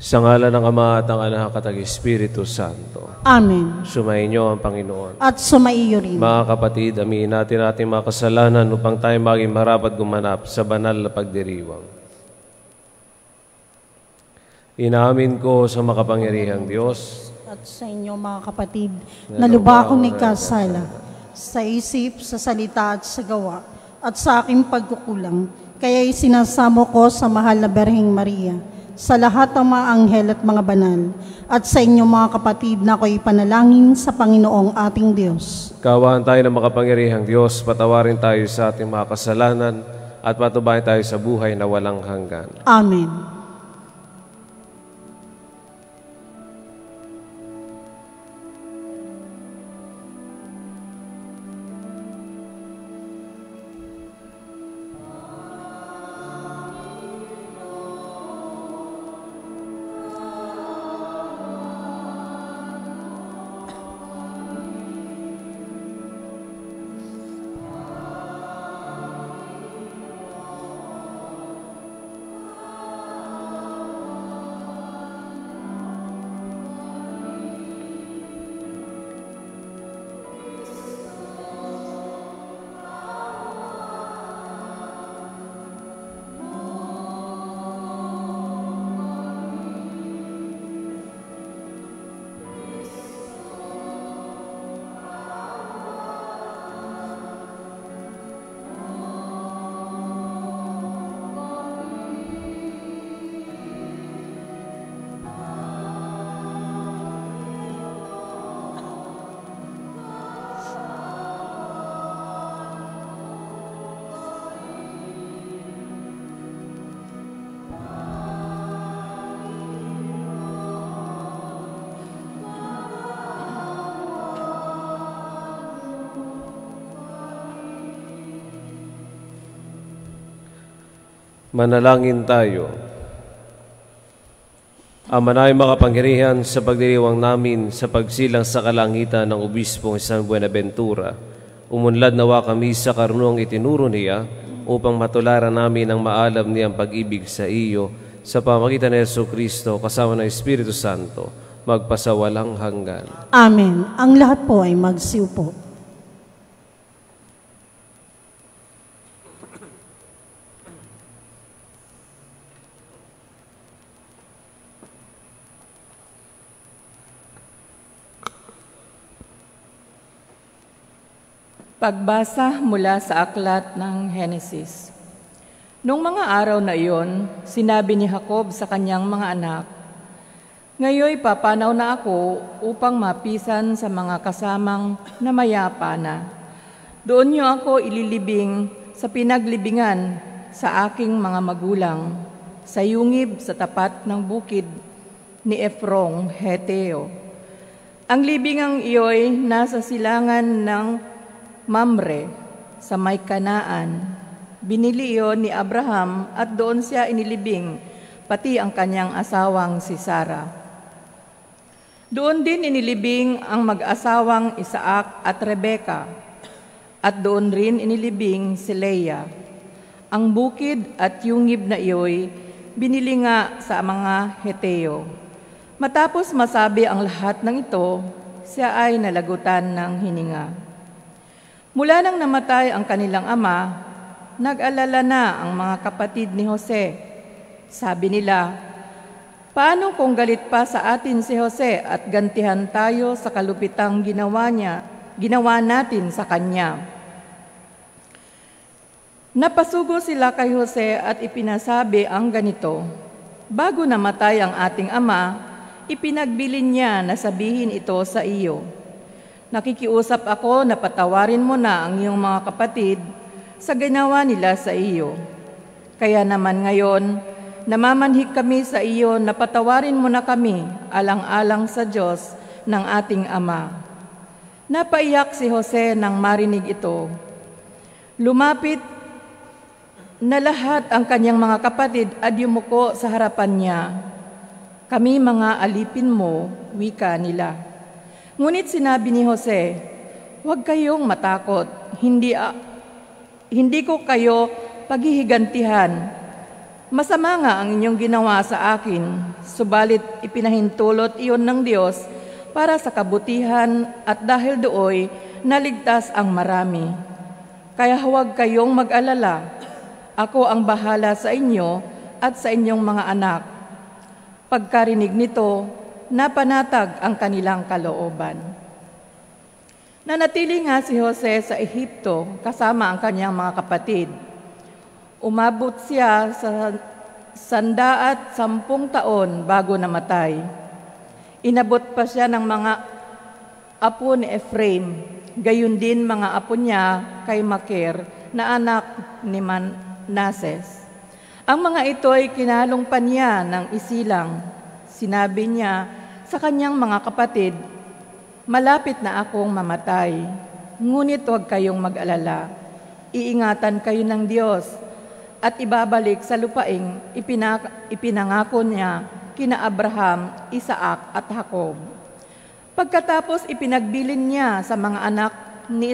Sa ngalan ng Ama at ng Anak at ng Espiritu Santo. Amen. Sumainyo ang Panginoon. At sumaiyo rin. Mga kapatid, aminin natin ating mga kasalanan upang tayo maging marapat gumanap sa banal na pagdiriwang. Inaamin ko sa makapangyarihang Diyos at sa inyo mga kapatid, na lubha akong nagkasala sa isip, sa salita at sa gawa, at sa aking pagkukulang. Kaya isinasamo ko sa mahal na Berheng Maria, sa lahat ng mga anghel at mga banal, at sa inyo mga kapatid na ako'y panalangin sa Panginoong ating Diyos. Kaawaan tayo ng makapangyarihang Diyos, patawarin tayo sa ating mga kasalanan, at patubayan tayo sa buhay na walang hanggan. Amen. Manalangin tayo. Ama namin makapangyarihan, sa pagdiriwang namin sa pagsilang sa kalangitan ng Obispong San Buenaventura, umunlad nawa kami sa karunong itinuro niya upang matularan namin ang maalam niyang pag-ibig sa iyo sa pamamagitan ni Jesucristo kasama ng Espiritu Santo, magpasawalang hanggan. Amen. Ang lahat po ay magsiupo. Pagbasa mula sa aklat ng Henesis. Noong mga araw na iyon, sinabi ni Jacob sa kanyang mga anak, "Ngayoy papanaw na ako upang mapisan sa mga kasamang na mayapa na. Doon niyo ako ililibing sa pinaglibingan sa aking mga magulang, sa yungib sa tapat ng bukid ni Efrong Heteo. Ang libingang iyo'y nasa silangan ng Mamre, sa may Kanaan. Binili iyon ni Abraham at doon siya inilibing, pati ang kanyang asawang si Sara. Doon din inilibing ang mag-asawang Isaac at Rebeka, at doon rin inilibing si Leah. Ang bukid at yungib na iyo'y binili nga sa mga Heteo. Matapos masabi ang lahat ng ito, siya ay nalagutan ng hininga. Mula nang namatay ang kanilang ama, nag-alala na ang mga kapatid ni Jose. Sabi nila, "Paano kung galit pa sa atin si Jose at gantihan tayo sa kalupitang ginawa natin sa kanya?" Napasugo sila kay Jose at ipinasabi ang ganito, "Bago namatay ang ating ama, ipinagbilin niya na sabihin ito sa iyo. Nakikiusap ako na patawarin mo na ang iyong mga kapatid sa ginawa nila sa iyo. Kaya naman ngayon, namamanhik kami sa iyo na patawarin mo na kami alang-alang sa Diyos ng ating Ama." Napaiyak si Jose nang marinig ito. Lumapit na lahat ang kanyang mga kapatid at yumuko sa harapan niya. "Kami mga alipin mo," wika nila. Ngunit sinabi ni Jose, "Huwag kayong matakot, hindi ko kayo paghihigantihan. Masama nga ang inyong ginawa sa akin, subalit ipinahintulot iyon ng Diyos para sa kabutihan at dahil dooy naligtas ang marami. Kaya huwag kayong mag-alala, ako ang bahala sa inyo at sa inyong mga anak. Pagkarinig nito, napanatag ang kanilang kalooban. Nanatili nga si Jose sa Ehipto kasama ang kanyang mga kapatid. Umabot siya sa 110 taon bago namatay. Inabot pa siya ng mga apo ni Ephraim, gayon din mga apo niya kay Makir na anak ni Manases. Ang mga ito ay kinalong pa niya ng isilang. Sinabi niya sa kanyang mga kapatid, "Malapit na akong mamatay, ngunit huwag kayong mag-alala. Iingatan kayo ng Diyos at ibabalik sa lupaing ipinangako niya kina Abraham, Isaac at Jacob." Pagkatapos ipinagbilin niya sa mga anak ni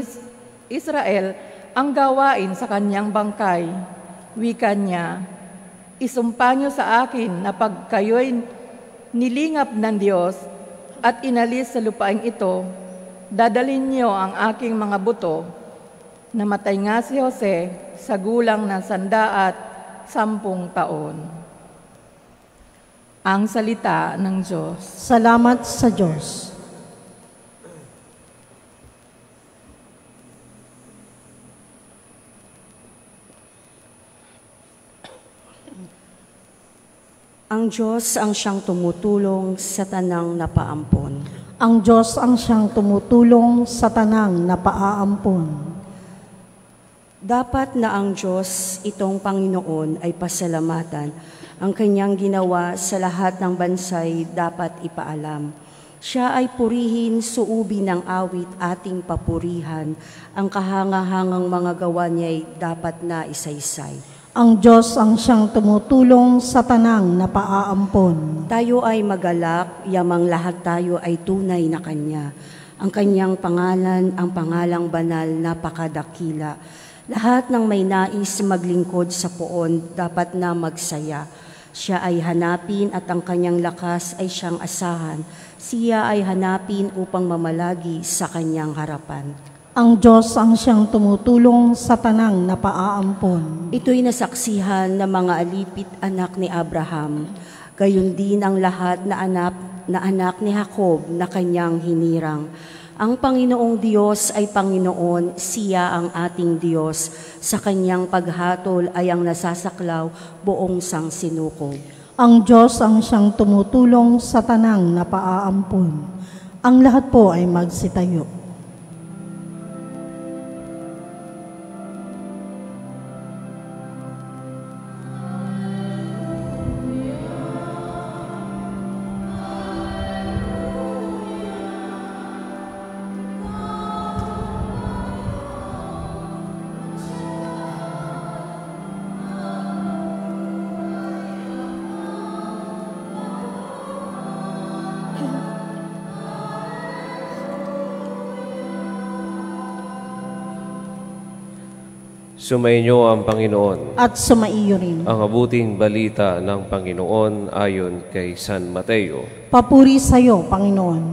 Israel ang gawain sa kanyang bangkay. Wika niya, "Isumpa niyo sa akin na pag kayo'y nilingap ng Diyos at inalis sa lupaing ito, dadalhin niyo ang aking mga buto." Namatay nga si Jose sa gulang na 110 taon. Ang salita ng Diyos. Salamat sa Diyos. Ang Diyos ang siyang tumutulong sa tanang napaampon. Ang Diyos ang siyang tumutulong sa tanang napaaampon. Dapat na ang Diyos, itong Panginoon, ay pasalamatan. Ang kanyang ginawa sa lahat ng bansay dapat ipaalam. Siya ay purihin, suubi ng awit ating papurihan. Ang kahangahangang mga gawa niya'y dapat na isaysay. Ang Diyos ang siyang tumutulong sa tanang napaaampon. Tayo ay magalak, yamang lahat tayo ay tunay na Kanya. Ang Kanyang pangalan, ang pangalang banal, napakadakila. Lahat ng may nais maglingkod sa poon, dapat na magsaya. Siya ay hanapin at ang Kanyang lakas ay siyang asahan. Siya ay hanapin upang mamalagi sa Kanyang harapan. Ang Diyos ang siyang tumutulong sa tanang napaaampon. Ito'y nasaksihan ng mga alipit anak ni Abraham. Gayon din ang lahat na anak ni Jacob na kanyang hinirang. Ang Panginoong Diyos ay Panginoon, siya ang ating Diyos. Sa kanyang paghatol ay ang nasasaklaw buong sangsinukob. Ang Diyos ang siyang tumutulong sa tanang napaaampon. Ang lahat po ay magsitayo. Sumainyo ang Panginoon. At sumaiyo rin. Ang mabuting balita ng Panginoon ayon kay San Mateo. Papuri sa iyo, Panginoon.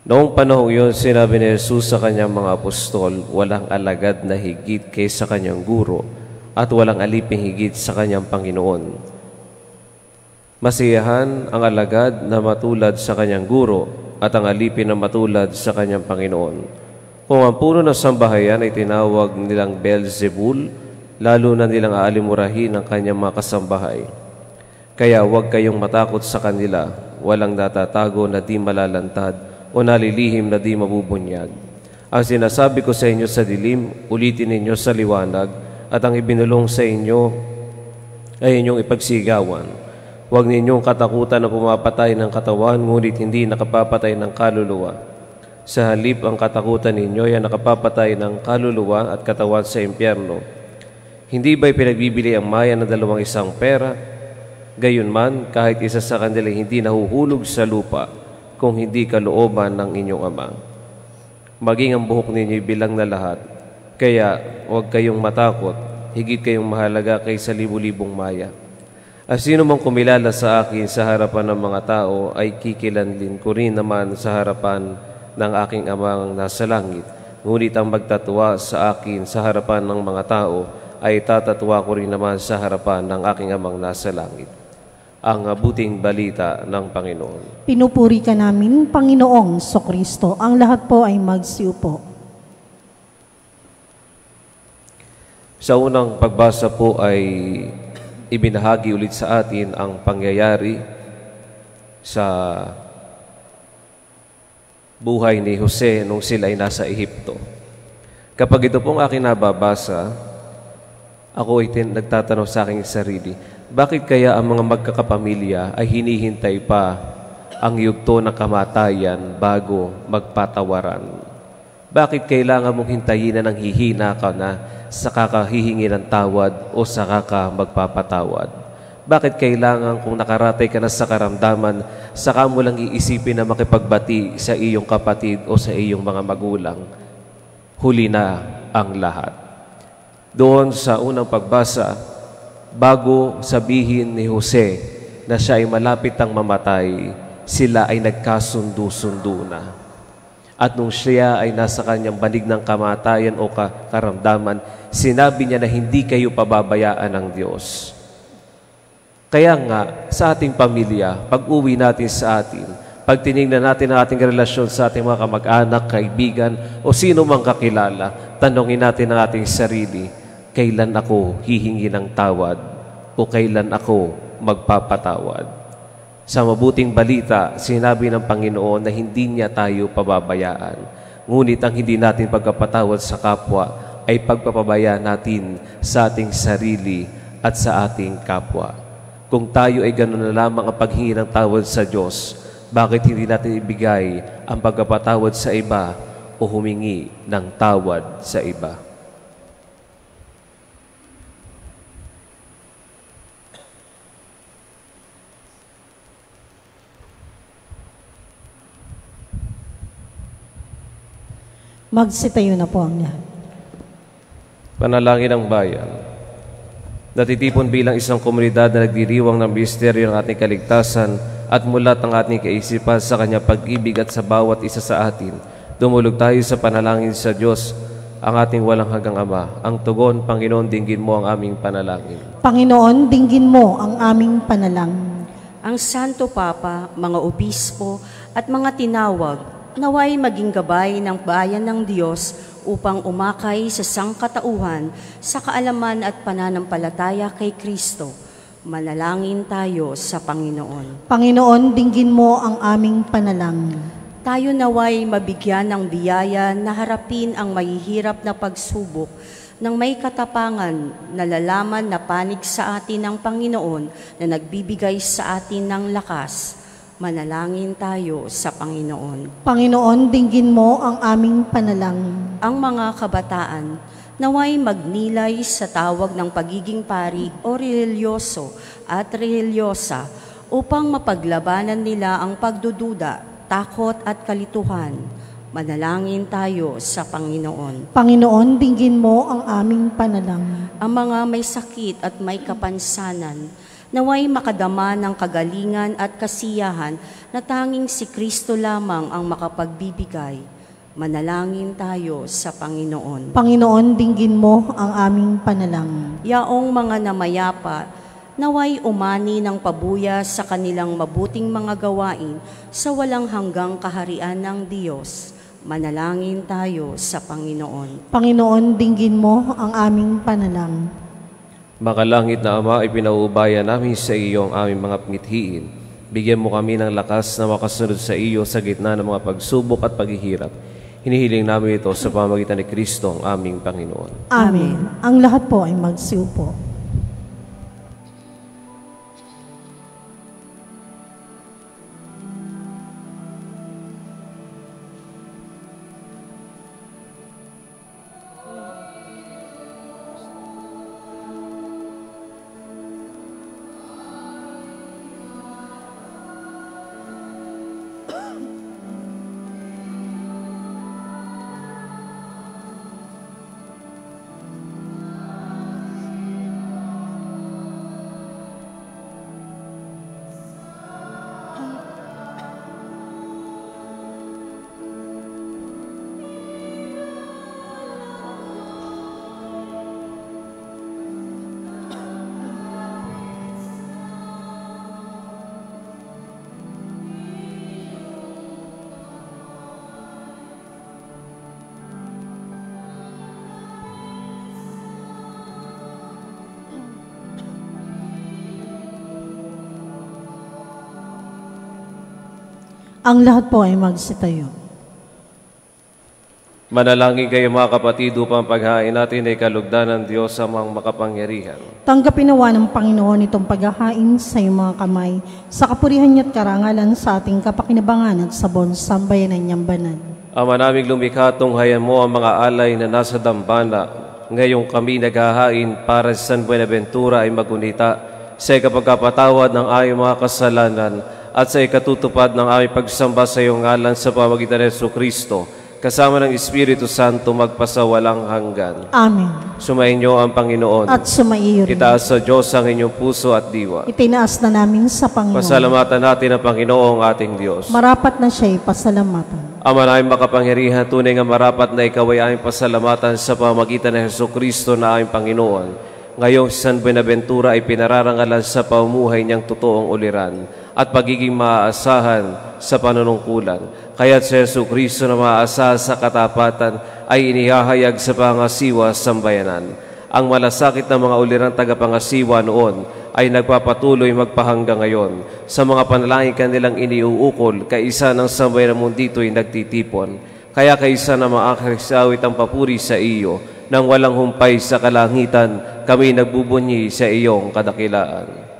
Noong panahong iyon, sinabi ni Jesus sa kanyang mga apostol, walang alagad na higit kaysa kanyang guro at walang aliping higit sa kanyang Panginoon. Masiyahan ang alagad na matulad sa kanyang guro at ang alipin na matulad sa kanyang Panginoon. Kung ang puno ng sambahayan ay tinawag nilang Beelzebul, lalo na nilang aalimurahin ang kanyang mga kasambahay. Kaya huwag kayong matakot sa kanila, walang natatago na di malalantad o nalilihim na di mabubunyag. Ang sinasabi ko sa inyo sa dilim, ulitin ninyo sa liwanag, at ang ibinulong sa inyo ay inyong ipagsigawan. Huwag ninyong katakutan na pumapatay ng katawan, ngunit hindi nakapapatay ng kaluluwa. Sa halip ang katakutan ninyo ay nakapapatay ng kaluluwa at katawan sa impyerno. Hindi ba'y pinagbibili ang maya ng 2 isang pera? Gayunman, kahit isa sa kanila hindi nahuhulog sa lupa kung hindi kalooban ng inyong Ama. Maging ang buhok ninyo'y bilang na lahat, kaya huwag kayong matakot, higit kayong mahalaga kaysa libu-libong maya. At sino mang kumilala sa akin sa harapan ng mga tao ay kikilanlin ko rin naman sa harapan ng aking amang nasa langit. Ngunit ang magtatuwa sa akin sa harapan ng mga tao ay tatatuwa ko rin naman sa harapan ng aking amang nasa langit. Ang mabuting balita ng Panginoon. Pinupuri ka namin, Panginoong Sokristo. Ang lahat po ay magsiupo. Sa unang pagbasa po ay ibinahagi ulit sa atin ang pangyayari sa buhay ni Jose nung sila ay nasa Ehipto. Kapag ito pong aking nababasa, ako ay nagtatanong sa aking sarili, bakit kaya ang mga magkakapamilya ay hinihintay pa ang yugto ng kamatayan bago magpatawaran? Bakit kailangan mong hintayin na nang hihina ka na sa kakahihingi ng tawad o sa magpapatawad? Bakit kailangan kung nakaratay ka na sa karamdaman, saka mo lang iisipin na makipagbati sa iyong kapatid o sa iyong mga magulang? Huli na ang lahat. Doon sa unang pagbasa, bago sabihin ni Jose na siya ay malapit ang mamatay, sila ay nagkasundo-sundo na. At nung siya ay nasa kanyang banig ng kamatayan o karamdaman, sinabi niya na hindi kayo pababayaan ng Diyos. Kaya nga, sa ating pamilya, pag-uwi natin sa atin, pag tinignan natin ang ating relasyon sa ating mga kamag-anak, kaibigan, o sino mang kakilala, tanongin natin ang ating sarili, kailan ako hihingi ng tawad o kailan ako magpapatawad? Sa mabuting balita, sinabi ng Panginoon na hindi niya tayo pababayaan. Ngunit ang hindi natin pagkapatawad sa kapwa ay pagpapabaya natin sa ating sarili at sa ating kapwa. Kung tayo ay gano'n na lamang ang paghingi ng tawad sa Diyos, bakit hindi natin ibigay ang pagkapatawad sa iba o humingi ng tawad sa iba? Magsitayo na po ang lahat. Panalangin ng bayan. Natitipon bilang isang komunidad na nagdiriwang ng misteryo ng ating kaligtasan at mulat ng ating kaisipan sa kanyang pag-ibig at sa bawat isa sa atin. Dumulog tayo sa panalangin sa Diyos, ang ating walang hanggang Ama. Ang tugon, Panginoon, dinggin mo ang aming panalangin. Panginoon, dinggin mo ang aming panalangin. Ang Santo Papa, mga obispo at mga tinawag, naway maging gabay ng bayan ng Diyos upang umakay sa sangkatauhan sa kaalaman at pananampalataya kay Kristo. Manalangin tayo sa Panginoon. Panginoon, dinggin mo ang aming panalangin. Tayo naway mabigyan ng biyaya na harapin ang mahihirap na pagsubok ng may katapangan, nalalaman na panig sa atin ng Panginoon na nagbibigay sa atin ng lakas. Manalangin tayo sa Panginoon. Panginoon, dinggin mo ang aming panalangin. Ang mga kabataan, naway magnilay sa tawag ng pagiging pari o religyoso at religyosa upang mapaglabanan nila ang pagdududa, takot at kalituhan. Manalangin tayo sa Panginoon. Panginoon, dinggin mo ang aming panalangin. Ang mga may sakit at may kapansanan, naway makadama ng kagalingan at kasiyahan na tanging si Kristo lamang ang makapagbibigay. Manalangin tayo sa Panginoon. Panginoon, dinggin mo ang aming panalangin. Yaong mga namayapa, naway umani ng pabuya sa kanilang mabuting mga gawain sa walang hanggang kaharian ng Diyos. Manalangin tayo sa Panginoon. Panginoon, dinggin mo ang aming panalangin. Makalangit na Ama, ipinauubaya namin sa iyo ang aming mga mithiin. Bigyan mo kami ng lakas na makasunod sa iyo sa gitna ng mga pagsubok at paghihirap. Hinihiling namin ito sa pamamagitan ni Kristo, ang aming Panginoon. Amen. Ang lahat po ay magsiupo. Ang lahat po ay magsitayo. Manalangin kayo mga kapatid upang paghain natin ay kalugdan ng Diyos amang makapangyarihan. Tanggapin nawa ng Panginoon itong paghahain sa iyong mga kamay, sa kapurihan niya't karangalan sa ating kapakinabangan at sabon sa bayanan niyang banal. Ama naming lumikha, tunghayan mo ang mga alay na nasa dambana. Ngayong kami naghahain para sa San Buenaventura ay magunita sa ikapagkapatawad ng aming mga kasalanan at sa ikatutupad ng aming pagsamba sa iyong ngalan sa pamagitan ng Jesucristo, kasama ng Espiritu Santo magpasawalang hanggan. Amen. Sumainyo ang Panginoon. At sumaiyo rin. Itaas sa Diyos ang inyong puso at diwa. Itinaas na namin sa Panginoon. Pasalamatan natin ang Panginoong ating Diyos. Marapat na siya'y pasalamatan. Ama naming makapangyarihan, tunay nga marapat na ikaw ay aming pasalamatan sa pamagitan ng Jesucristo na aming Panginoon. Ngayong si San Buenaventura ay pinararangalan sa pamumuhay niyang totoong uliran at pagiging maaasahan sa panunungkulan. Kaya't si Jesucristo na maaasahan sa katapatan ay inihahayag sa pangasiwa sa sambayanan. Ang malasakit na mga ulirang tagapangasiwa noon ay nagpapatuloy magpahanggang ngayon. Sa mga panalangin kanilang iniuukol, kaisa ng sambayan mong dito'y nagtitipon. Kaya kaisa na maakarisawit ang papuri sa iyo, nang walang humpay sa kalangitan, kami nagbubunyi sa iyong kadakilaan.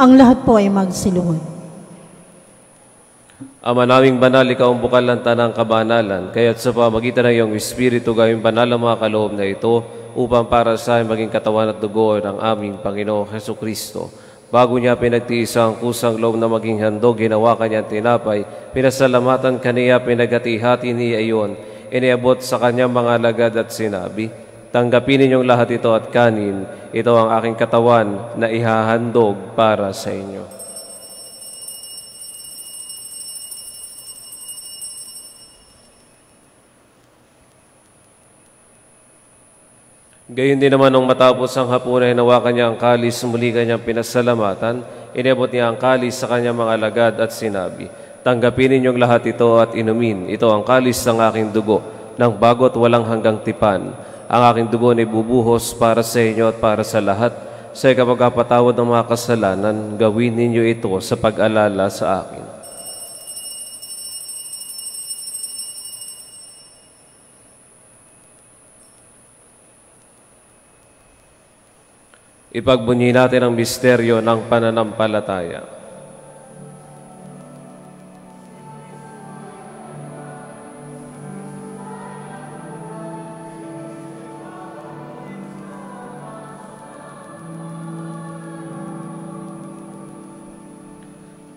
Ang lahat po ay magsiluhod. Ama naming banal, ikaw ang bukal ng tanang kabanalan, kaya't sa pamagitan ng iyong Espiritu gawing banal ang mga kaloob na ito upang para sa maging katawan at dugo ng aming Panginoong Jesucristo. Bago niya pinagtiis ang kusang loob na maging handog, ginawa kanyang tinapay, pinasalamatan kaniya, pinaghati-hati niya iyon, iniabot sa kanyang mga alagad at sinabi, tanggapin ninyong lahat ito at kanin, ito ang aking katawan na ihahandog para sa inyo. Gayon din naman nung matapos ang hapunan, hinawakan niya ang kalis, muli kanyang pinasalamatan, iniabot niya ang kalis sa kanyang mga alagad at sinabi, tanggapin ninyong lahat ito at inumin, ito ang kalis ng aking dugo, ng bago't walang hanggang tipan. Ang aking dugo ay bubuhos para sa inyo at para sa lahat. Sa ikapagpatawad ng mga kasalanan, gawin ninyo ito sa pag-alala sa akin. Ipagbunyi natin ang misteryo ng pananampalataya.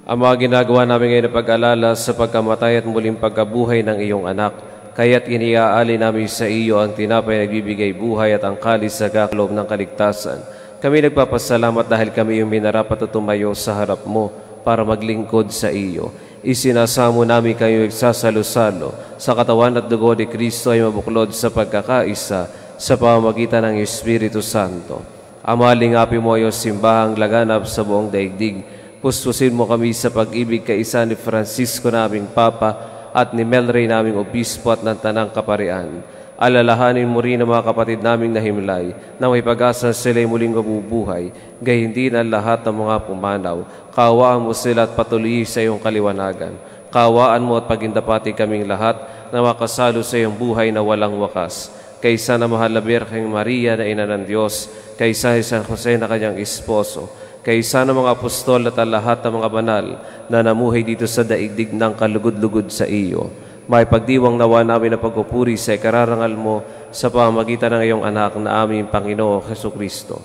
Ang mga ginagawa namin ngayon na pag-alala sa pagkamatay at muling pagkabuhay ng iyong anak, kaya't iniaali namin sa iyo ang tinapay na nagbibigay buhay at ang kalis sa gakloob ng kaligtasan. Kami nagpapasalamat dahil kami yung minarapat at tumayo sa harap mo para maglingkod sa iyo. Isinasamo namin kayo nagsasalo-salo sa katawan at dugo ni Kristo ay mabuklod sa pagkakaisa sa pamamagitan ng Espiritu Santo. Amalingapin mo yung simbahang laganap sa buong daigdig. Pustusin mo kami sa pag-ibig kaisa ni Francisco naming Papa at ni Melray naming Obispo at ng Tanang Kaparian. Alalahanin mo rin ang mga kapatid naming nahimlay na may pag-asa sila'y muling mabubuhay, gayon din ang lahat ng mga pumanaw. Kaawaan mo sila at patuloy sa iyong kaliwanagan. Kaawaan mo at pagindapati kaming lahat na makasalo sa iyong buhay na walang wakas. Kaysa na mahal na Birheng Maria na Ina ng Diyos, kaysa ni San Jose na kanyang esposo, kaysa ng mga apostol at ang lahat ng mga banal na namuhay dito sa daigdig ng kalugod-lugod sa iyo. May pagdiwang nawa namin na pagpupuri sa ikararangal mo sa pamamagitan ng iyong anak na aming Panginoong Jesucristo.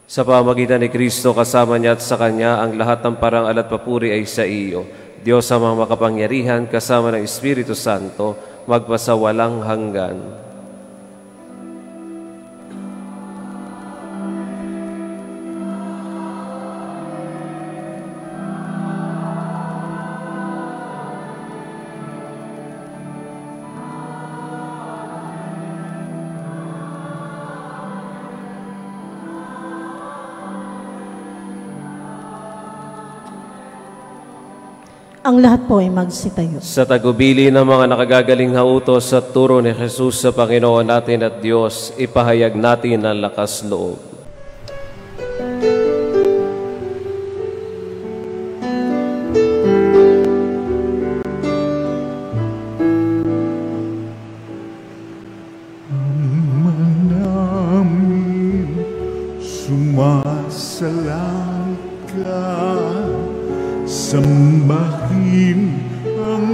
Sa pamagitan ni Kristo, kasama niya at sa Kanya, ang lahat ng parangal at papuri ay sa iyo, Diyos amang makapangyarihan, kasama ng Espiritu Santo, magpasawalang hanggan. Ang lahat po ay magsitayo. Sa tagubili ng mga nakagagaling na utos at turo ni Jesus sa Panginoon natin at Diyos, ipahayag natin ang lakas loob. Sumasalangit ka, sambahin ang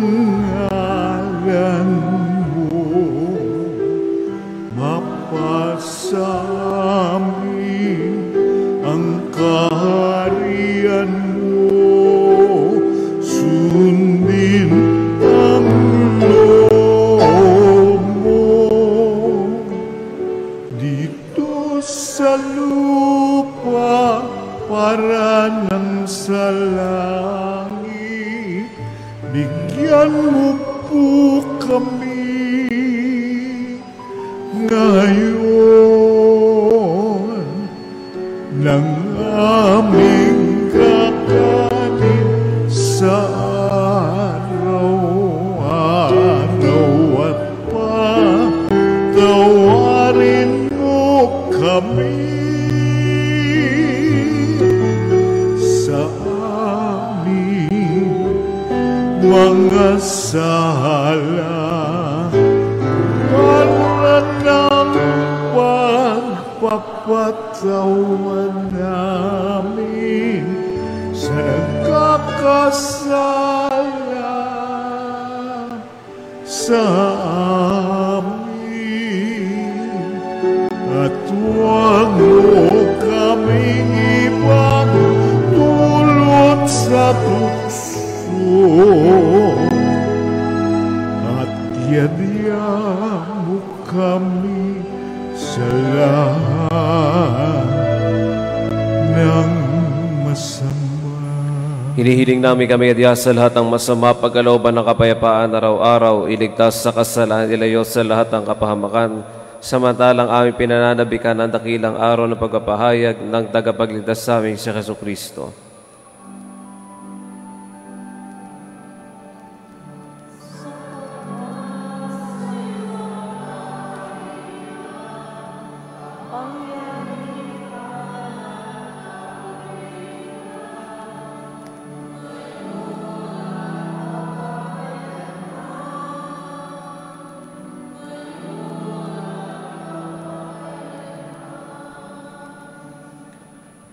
ngalan mo, mapasamin ang kaharian mo, sundin ang loob mo dito sa lupa para ng sa langit. Bigyan mo po kami ngayon ng aming kakanin sa araw-araw at patawarin mo kami sa aming mga sala, para ng pagpapatawa namin sa nagkakasala sa amin, at huwag mo kaming ipagdulot sa tukso, at yadya mo kami sa lahat ng masama. Hinihiling namin kami adya sa lahat ng masama, pagkalooban ng kapayapaan araw-araw, iligtas sa kasalanan, ilayo sa lahat ng kapahamakan, samantalang aming pinananabikan ang dakilang araw ng pagpapahayag ng tagapagligtas sa amin si Jesucristo.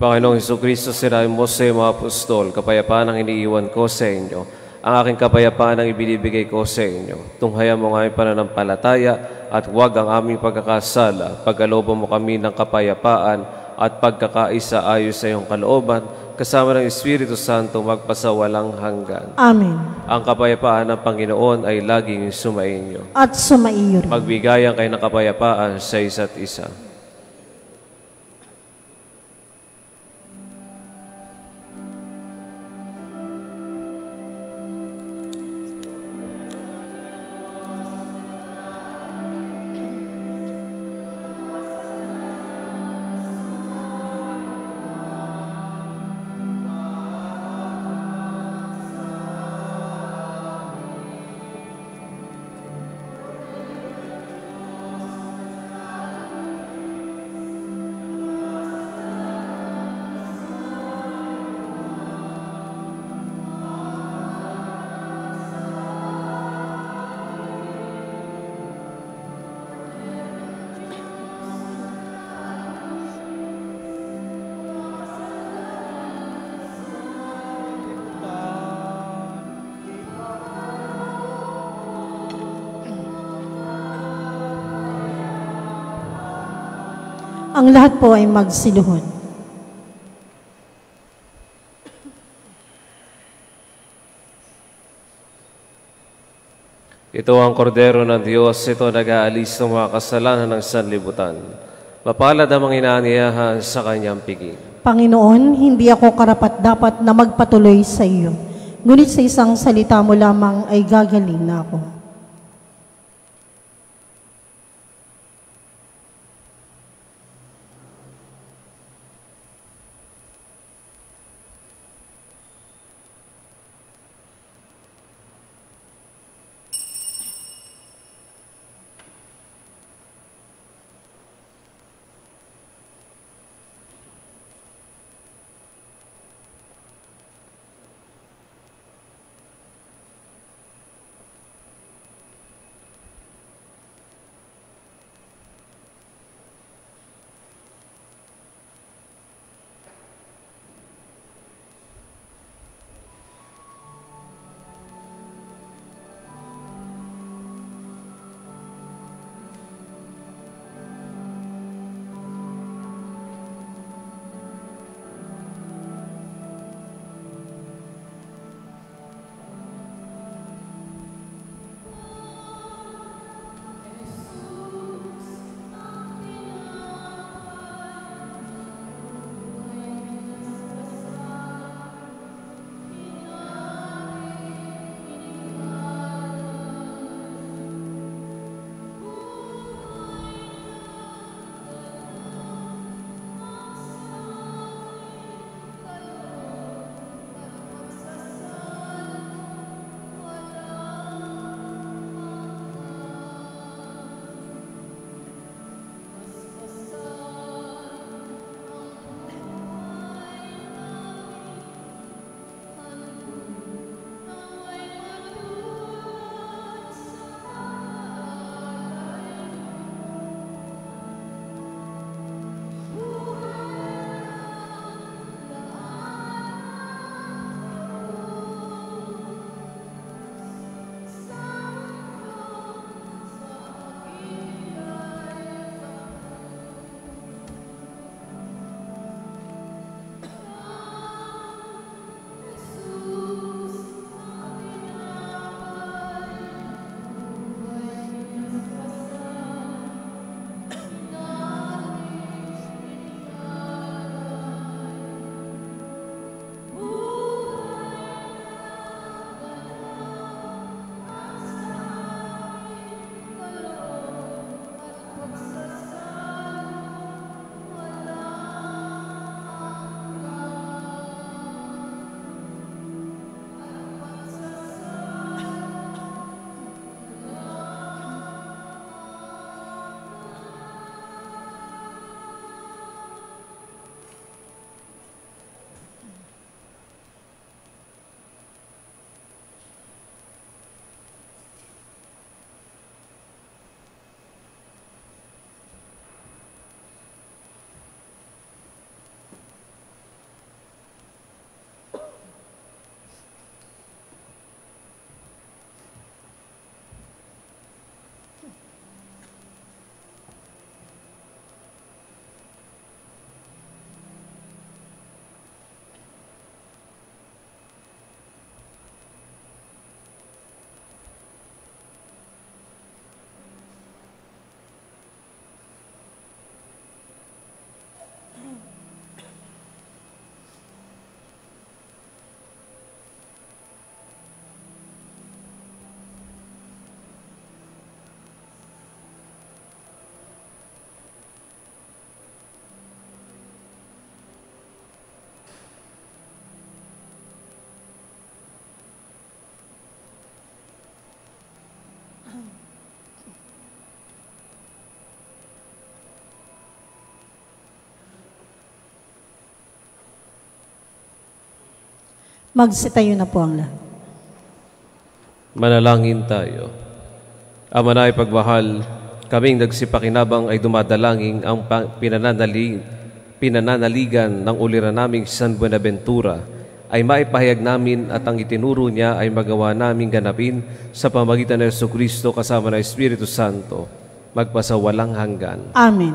Panginoong Jesucristo, sinabi mo sa mga apostol, kapayapaan ang iniiwan ko sa inyo. Ang aking kapayapaan ang ibinibigay ko sa inyo. Tunghayan mo ang aming pananampalataya at huwag ang aming pagkakasala. Pagkalooban mo kami ng kapayapaan at pagkakaisa ayon sa iyong kalooban, kasama ng Espiritu Santo magpasawalang hanggan. Amen. Ang kapayapaan ng Panginoon ay laging sumainyo. At sumaiyo rin. Magbigayan kayo ng kapayapaan sa isa't isa. Ang lahat po ay magsiluhod. Ito ang kordero ng Diyos, ito nag-aalis ng mga kasalanan ng sanlibutan. Mapalad ang mga inaaniyahan sa kanyang piging. Panginoon, hindi ako karapat-dapat na magpatuloy sa iyo. Ngunit sa isang salita mo lamang ay gagaling na ako. Magsitayo na po ang lahat. Manalangin tayo. Ama na ipagmahal, kaming nagsipakinabang ay dumadalangin ang pinananaligan ng ulira naming San Buenaventura ay maipahayag namin at ang itinuro niya ay magawa naming ganapin sa pamagitan ng Jesucristo kasama ng Espiritu Santo, magpasawalang hanggan. Amen.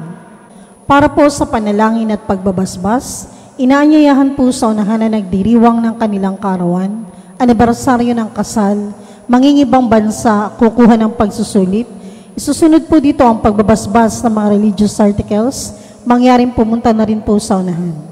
Para po sa panalangin at pagbabasbas, inaanyayahan po sa unahan na nagdiriwang ng kanilang karawan, anibersaryo ng kasal, mangingibang bansa kukuha ng pagsusulit. Isusunod po dito ang pagbabasbas ng mga religious articles, mangyaring pumunta na rin po sa unahan.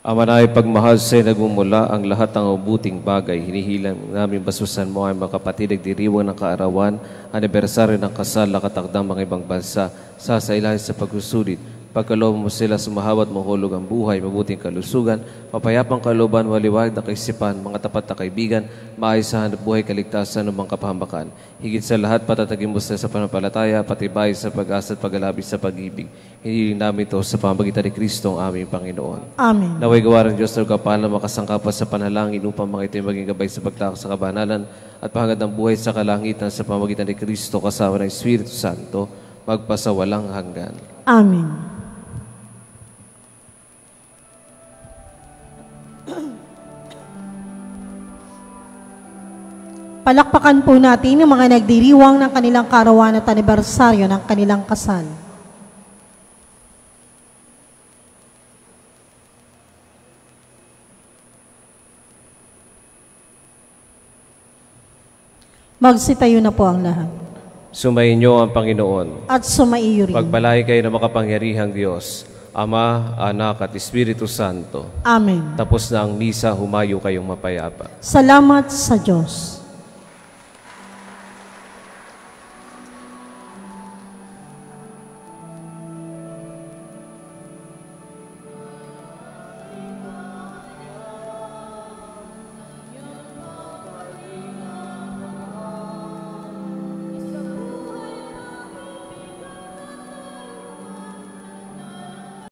Ama na ipagmahal sa'yo nagmumula ang lahat ng mabuting bagay. Hinihilang namin basusan mo ay mga kapatid nagdiriwang ng kaarawan, anibersaryo ng kasal na katakdang mga ibang bansa, sasailahin sa pagsusulit. Pagkaloob mo sila sumahawat mahulog ang buhay, mabuting kalusugan, mapayapang kalooban, maliwanag na kaisipan, mga tapat na kaibigan, maayos sa hanap buhay, kaligtasan ng mga kapahamakan. Higit sa lahat, patatagin mo sila sa panampalataya, patibay sa pag-asa at pag-alabis sa pag-ibig. Hinihiling namin ito sa pamagitan ni Kristo ang aming Panginoon. Amen. Naway gawa ng Diyos na kapal na makasangkapas sa panalangin upang mga ito'y maging gabay sa pagtakos sa kabanalan at pahangad ng buhay sa kalangitan sa pamagitan ni Kristo kasama ng Espiritu Santo, magpasawalang hanggan. Amen. Palakpakan po natin yung mga nagdiriwang ng kanilang karawan at anibersaryo ng kanilang kasal. Magsitayo na po ang lahat. Sumainyo ang Panginoon. At sumaiyo rin. Pagpalain kayo ng makapangyarihang Diyos, Ama, Anak at Espiritu Santo. Amen. Tapos na ang misa, humayo kayong mapayapa. Salamat sa Diyos.